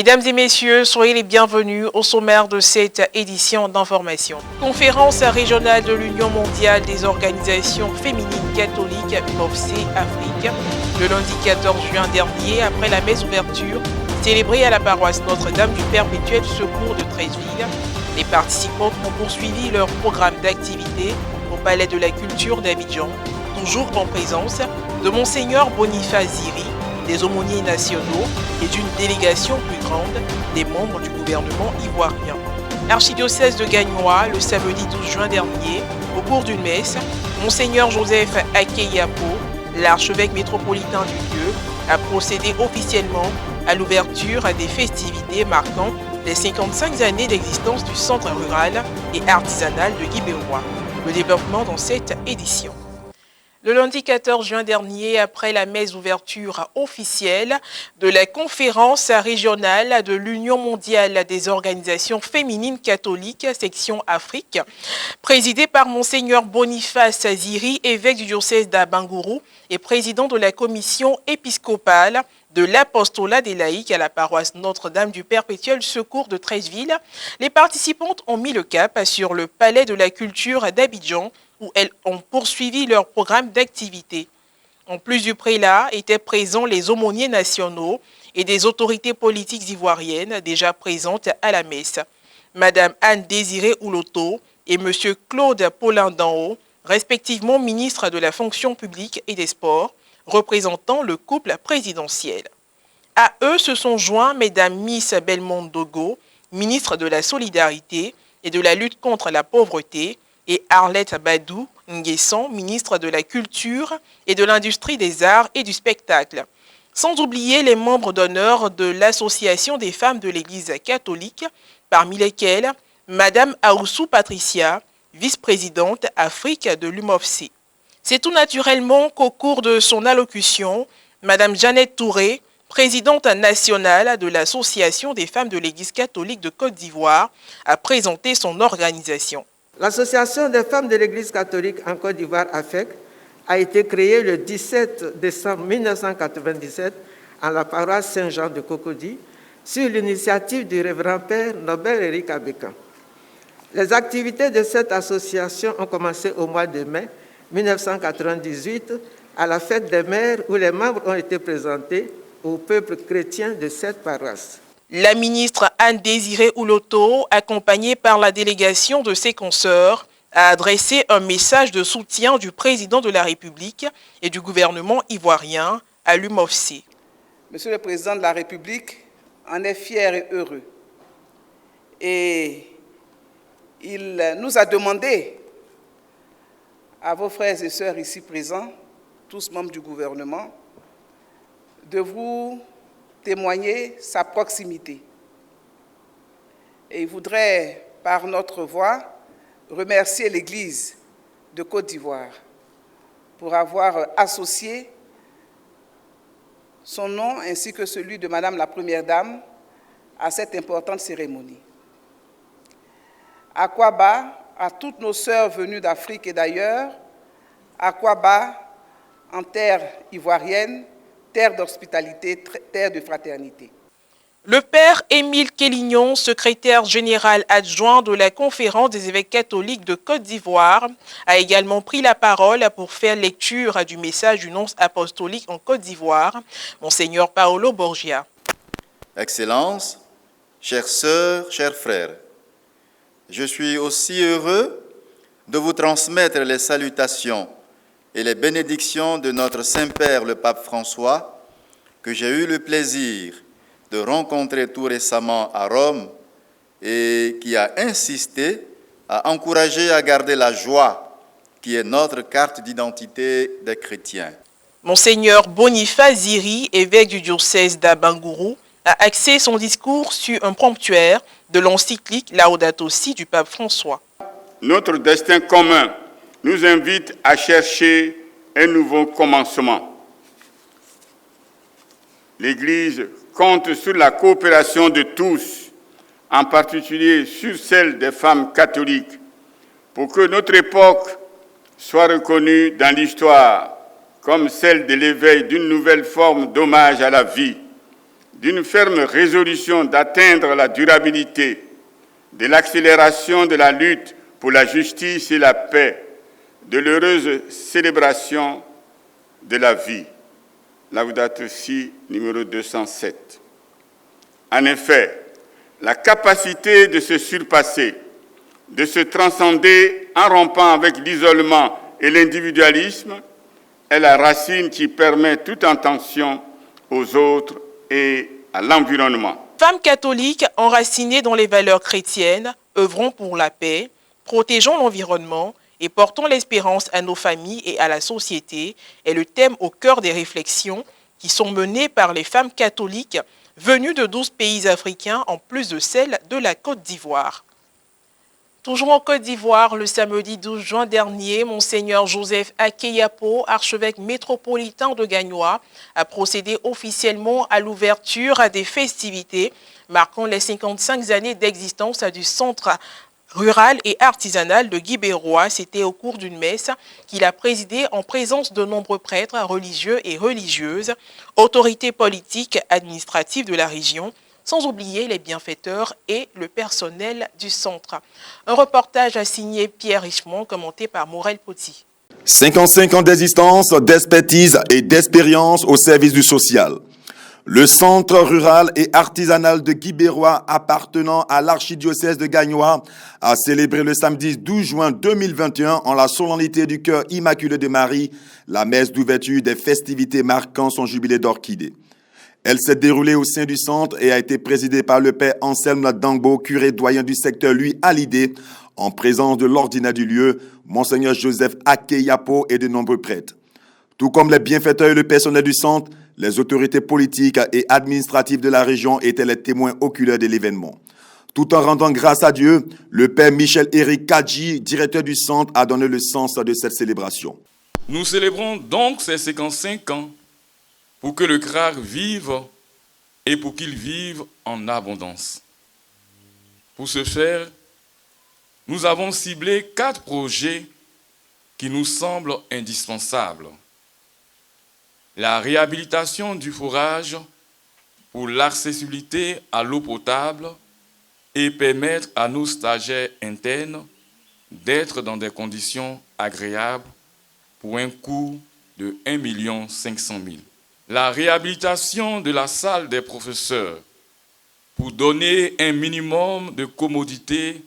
Mesdames et messieurs, soyez les bienvenus au sommaire de cette édition d'information. Conférence régionale de l'Union mondiale des organisations féminines catholiques MOFC Afrique, le lundi 14 juin dernier, après la messe ouverture, célébrée à la paroisse Notre-Dame du Perpétuel Secours de Treichville. Les participantes ont poursuivi leur programme d'activité au Palais de la Culture d'Abidjan, toujours en présence de Monseigneur Boniface Ziri, des aumôniers nationaux et d'une délégation plus grande des membres du gouvernement ivoirien. Archidiocèse de Gagnoa, le samedi 12 juin dernier, au cours d'une messe, Monseigneur Joseph Akeyapo, l'archevêque métropolitain du lieu, a procédé officiellement à l'ouverture des festivités marquant les 55 années d'existence du centre rural et artisanal de Guibérois. Le développement dans cette édition. Le lundi 14 juin dernier, après la messe d'ouverture officielle de la conférence régionale de l'Union mondiale des organisations féminines catholiques, section Afrique, présidée par Monseigneur Boniface Ziri, évêque du diocèse d'Abangourou et président de la commission épiscopale de l'apostolat des laïcs à la paroisse Notre-Dame du Perpétuel Secours de Treichville, les participantes ont mis le cap sur le Palais de la Culture d'Abidjan, où elles ont poursuivi leur programme d'activité. En plus du prélat, étaient présents les aumôniers nationaux et des autorités politiques ivoiriennes déjà présentes à la messe. Madame Anne-Désirée Ouloto et Monsieur Claude Paulin-Danhaut, respectivement ministres de la fonction publique et des sports, représentant le couple présidentiel. À eux se sont joints Mesdames Miss Belmonte Dogo, ministre de la Solidarité et de la lutte contre la pauvreté, et Arlette Badou Nguesson, ministre de la Culture et de l'Industrie des Arts et du Spectacle. Sans oublier les membres d'honneur de l'Association des femmes de l'Église catholique, parmi lesquelles Madame Aoussou Patricia, vice-présidente Afrique de l'UMOFC. C'est tout naturellement qu'au cours de son allocution, Madame Jeannette Touré, présidente nationale de l'Association des femmes de l'Église catholique de Côte d'Ivoire, a présenté son organisation. L'Association des femmes de l'Église catholique en Côte d'Ivoire, AFEC, a été créée le 17 décembre 1997 à la paroisse Saint-Jean de Cocody, sur l'initiative du révérend père Nobel Éric Abékan. Les activités de cette association ont commencé au mois de mai 1998 à la fête des mères où les membres ont été présentés au peuple chrétien de cette paroisse. La ministre Anne-Désirée Ouloto, accompagnée par la délégation de ses consoeurs, a adressé un message de soutien du président de la République et du gouvernement ivoirien à l'UMOFC. Monsieur le Président de la République en est fier et heureux. Et il nous a demandé, à vos frères et sœurs ici présents, tous membres du gouvernement, de vous témoigner sa proximité. Et il voudrait, par notre voix, remercier l'Église de Côte d'Ivoire pour avoir associé son nom ainsi que celui de Madame la Première Dame à cette importante cérémonie. Akwaba, à toutes nos sœurs venues d'Afrique et d'ailleurs, Akwaba, en terre ivoirienne, terre d'hospitalité, terre de fraternité. Le père Émile Kélignon, secrétaire général adjoint de la Conférence des évêques catholiques de Côte d'Ivoire, a également pris la parole pour faire lecture du message du nonce apostolique en Côte d'Ivoire, Monseigneur Paolo Borgia. Excellences, chères sœurs, chers frères, je suis aussi heureux de vous transmettre les salutations et les bénédictions de notre Saint-Père le Pape François, que j'ai eu le plaisir de rencontrer tout récemment à Rome et qui a insisté à encourager à garder la joie qui est notre carte d'identité des chrétiens. Monseigneur Boniface Ziri, évêque du diocèse d'Abangourou, a axé son discours sur un promptuaire de l'encyclique Laudato Si du pape François. Notre destin commun nous invite à chercher un nouveau commencement. L'Église compte sur la coopération de tous, en particulier sur celle des femmes catholiques, pour que notre époque soit reconnue dans l'histoire comme celle de l'éveil d'une nouvelle forme d'hommage à la vie, d'une ferme résolution d'atteindre la durabilité, de l'accélération de la lutte pour la justice et la paix, de l'heureuse célébration de la vie. Laudato Si numéro 207. En effet, la capacité de se surpasser, de se transcender en rompant avec l'isolement et l'individualisme est la racine qui permet toute intention aux autres et à l'environnement. Femmes catholiques enracinées dans les valeurs chrétiennes, œuvrons pour la paix, protégeons l'environnement et portons l'espérance à nos familles et à la société est le thème au cœur des réflexions qui sont menées par les femmes catholiques venues de 12 pays africains en plus de celles de la Côte d'Ivoire. Toujours en Côte d'Ivoire, le samedi 12 juin dernier, Monseigneur Joseph Akeyapo, archevêque métropolitain de Gagnoa, a procédé officiellement à l'ouverture des festivités marquant les 55 années d'existence du centre rural et artisanal de Guibérois. C'était au cours d'une messe qu'il a présidée en présence de nombreux prêtres, religieux et religieuses, autorités politiques, administratives de la région, sans oublier les bienfaiteurs et le personnel du centre. Un reportage a signé Pierre Richemont, commenté par Morel Poti. 55 ans d'existence, d'expertise et d'expérience au service du social. Le centre rural et artisanal de Guibérois appartenant à l'archidiocèse de Gagnoa a célébré le samedi 12 juin 2021 en la solennité du cœur immaculé de Marie, la messe d'ouverture des festivités marquant son jubilé d'orchidée. Elle s'est déroulée au sein du centre et a été présidée par le père Anselme Dangbo, curé doyen du secteur Louis Hallyday, en présence de l'ordinaire du lieu, Monseigneur Joseph Akeyapo et de nombreux prêtres. Tout comme les bienfaiteurs et le personnel du centre, les autorités politiques et administratives de la région étaient les témoins oculaires de l'événement. Tout en rendant grâce à Dieu, le père Michel-Éric Kadji, directeur du centre, a donné le sens de cette célébration. Nous célébrons donc ces 55 ans pour que le CRAR vive et pour qu'il vive en abondance. Pour ce faire, nous avons ciblé 4 projets qui nous semblent indispensables. La réhabilitation du forage pour l'accessibilité à l'eau potable et permettre à nos stagiaires internes d'être dans des conditions agréables pour un coût de 1 500 000. La réhabilitation de la salle des professeurs pour donner un minimum de commodité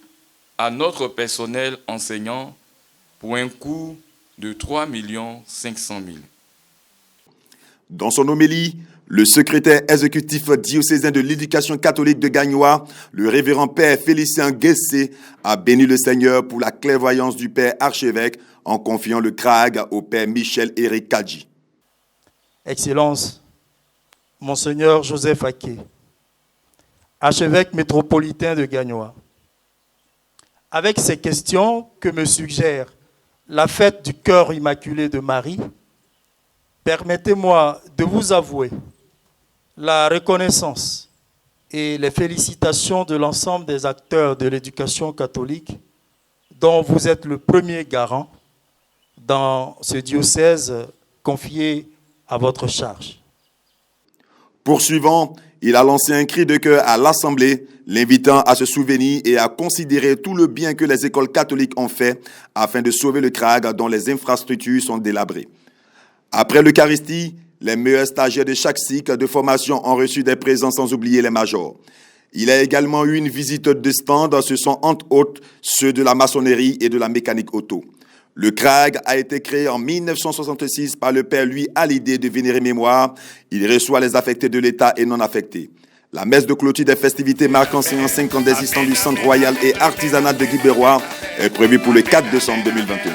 à notre personnel enseignant pour un coût de 3 500 000. Dans son homélie, le secrétaire exécutif diocésain de l'éducation catholique de Gagnoa, le révérend père Félicien Guessé, a béni le Seigneur pour la clairvoyance du père archevêque en confiant le CRAG au père Michel-Éric Kadji. Excellence, Monseigneur Joseph Aké, archevêque métropolitain de Gagnoa, avec ces questions que me suggère la fête du cœur immaculé de Marie, permettez-moi de vous avouer la reconnaissance et les félicitations de l'ensemble des acteurs de l'éducation catholique dont vous êtes le premier garant dans ce diocèse confié à votre charge. Poursuivant, il a lancé un cri de cœur à l'Assemblée, l'invitant à se souvenir et à considérer tout le bien que les écoles catholiques ont fait afin de sauver le CRAG dont les infrastructures sont délabrées. Après l'Eucharistie, les meilleurs stagiaires de chaque cycle de formation ont reçu des présents sans oublier les majors. Il a également eu une visite de stand, ce sont entre autres ceux de la maçonnerie et de la mécanique auto. Le CRAG a été créé en 1966 par le père Louis Hallyday de Vénéré Mémoire. Il reçoit les affectés de l'État et non affectés. La messe de clôture des festivités marquant 55 ans d'existence du Centre royal et artisanal de Guibérois est prévue pour le 4 décembre 2021.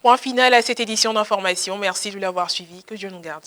Point final à cette édition d'information. Merci de l'avoir suivi. Que Dieu nous garde.